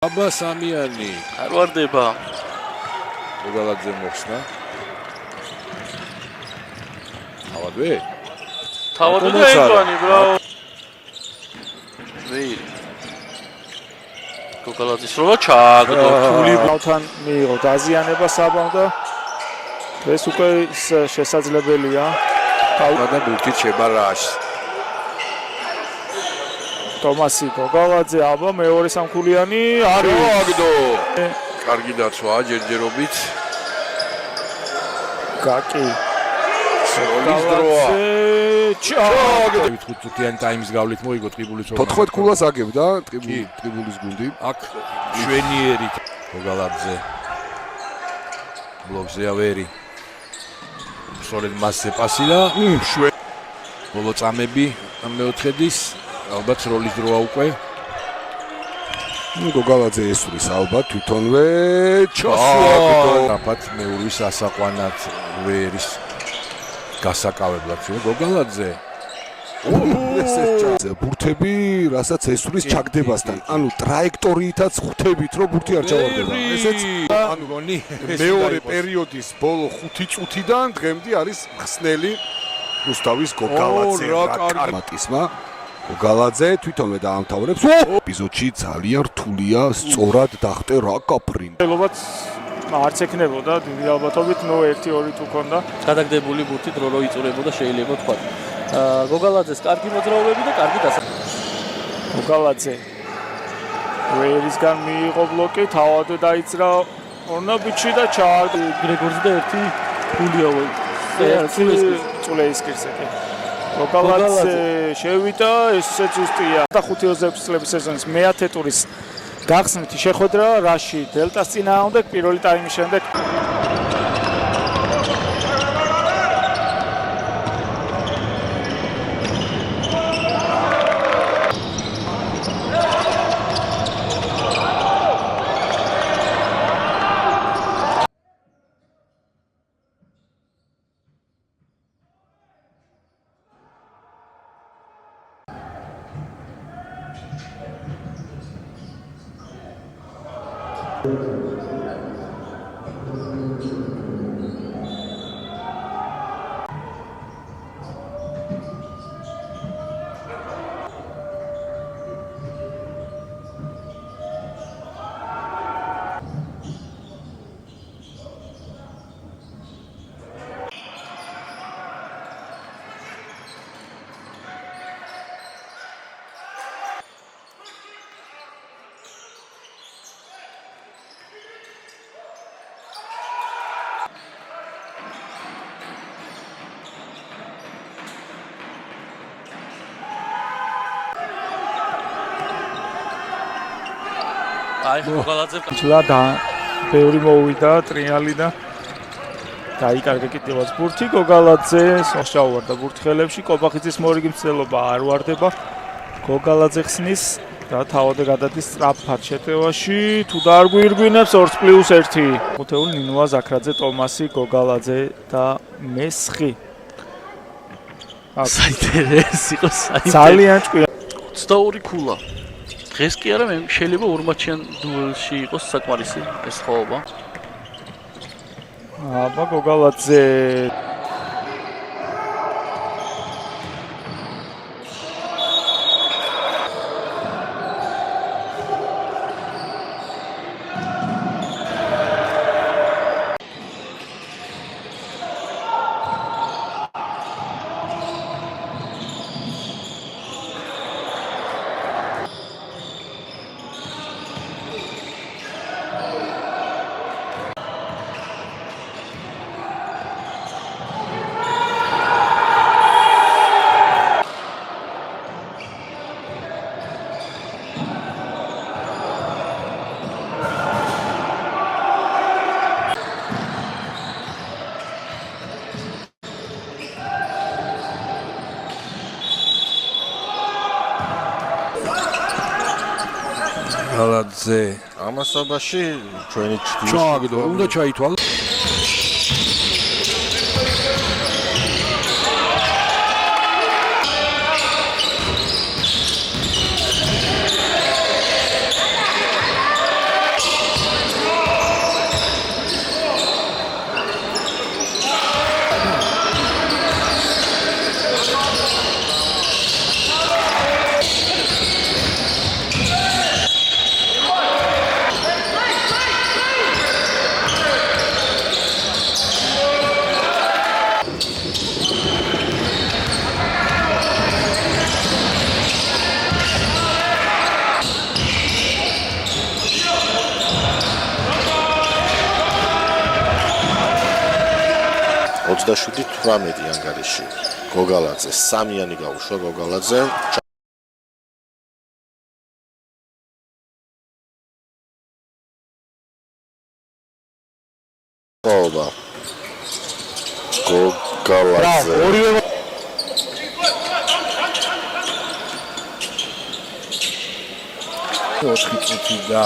აბა სამიანი არ ვარდება. გოგალაძე მოხსნა. თავადვე? თავადვე და ეგვანი, ბრავო. ვეი. გოგალაძის როლა ჩააგდო, თული ბავთან მიიღო დაზიანება საბამ და ეს უკვე შესაძლებელია. და ბურთით შემარაშ. ტომასი გოგალაძე აბა მეორე სამქულიანი არის. აგდო. კარგი დაცვა ჯერჯერობით. გაკი. როლის დროა. ჩააგდო. 5 წუთიან ტაიმის გავლით მოიგო ტრიბულის 14 ქულას აგებდა ტრიბულის გუნდი. აქ შვენიერი გოგალაძე. ბლოკზე ავერი. სწორედ მასზე პასი და ბოლო წამები მეოთხედის ალბათ როლის დროა უკვე. გოგალაძე ესვრის ალბათ თვითონვე ჩასუაგდო. ალბათ მეურვის ასაყვანად ვერის გასაკავებლად გოგალაძე. ბურთები, რასაც ესვრის ჩაგდებასთან, ანუ ტრაექტორიითაც ხვდებით, რომ ბურთი არ ჩავარდება. ესეც ანუ გონი მეორე პერიოდის ბოლო 5 წუთიდან დღემდე არის ხსნელი რუსთავის გოგალაძე რაკარმატისმა. გოგალაძე თვითონვე დაამთავრებს. ეპიზოდში ძალიან რთულია სწორად დახტე რა კაპრინ. ხელობაც არც ეკნებოდა დიდი ალბათობით 1-2 თუ ქონდა. გადაგდებული ბურთით რო იწურებოდა შეიძლება თქვა. გოგალაძეს კარგი მოძრაობები და კარგი გოგალაძე ვერისგან მიიღო ბლოკი, თავადვე დაიძრა ორნაბიჩი და ჩააგდო გრეგორზე და ერთი ფულია წულეისკირზე. გოგალაძე შევიდა, ესეც უსტია. და 5-20 წლების სეზონის მე-10 ტურის გახსნითი შეხვედრა რაში დელტას წინააღმდეგ პირველი ტაიმის შემდეგ. აი გოგალაძე და ბევრი მოვიდა ტრიალი და დაიკარგა კიდევაც ბურთი. გოგალაძე შეავარდა ბურთხელებში. კობახიძის მორიგი მცდელობა არ ვარდება. გოგალაძე ხსნის და თავადვე გადადის სწრაფად შეტევაში. თუ და არ გვირგვინებს 2+1. ხუთეული ნინოა ზაქრაძე, ტომასი, გოგალაძე და მესხი. საინტერესო იყო ძალიან ჭკვია. 22 ქულა. დღეს კი არა, შეიძლება ორ მატჩიან დუელში იყოს საკმარისი ეს ხოვობა. აბა გოგალაძე გოგალაძე ამასობაში ჩვენი ჩრდილო ჩააგდო, უნდა ჩაითვალო. 27-18 ანგარიში გოგალაძე სამიანი გაუშვა გოგალაძე ხობა გოგალაძე ორივე 4 წუთი და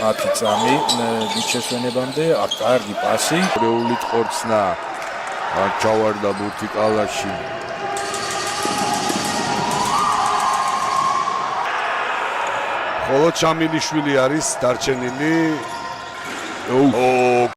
10 წამი გიჩესვენებამდე კარგი პასი რეულით ხორცნა არ ჩავარდა ბურთი კალაში ხოლო ჩამილიშვილი არის დარჩენილი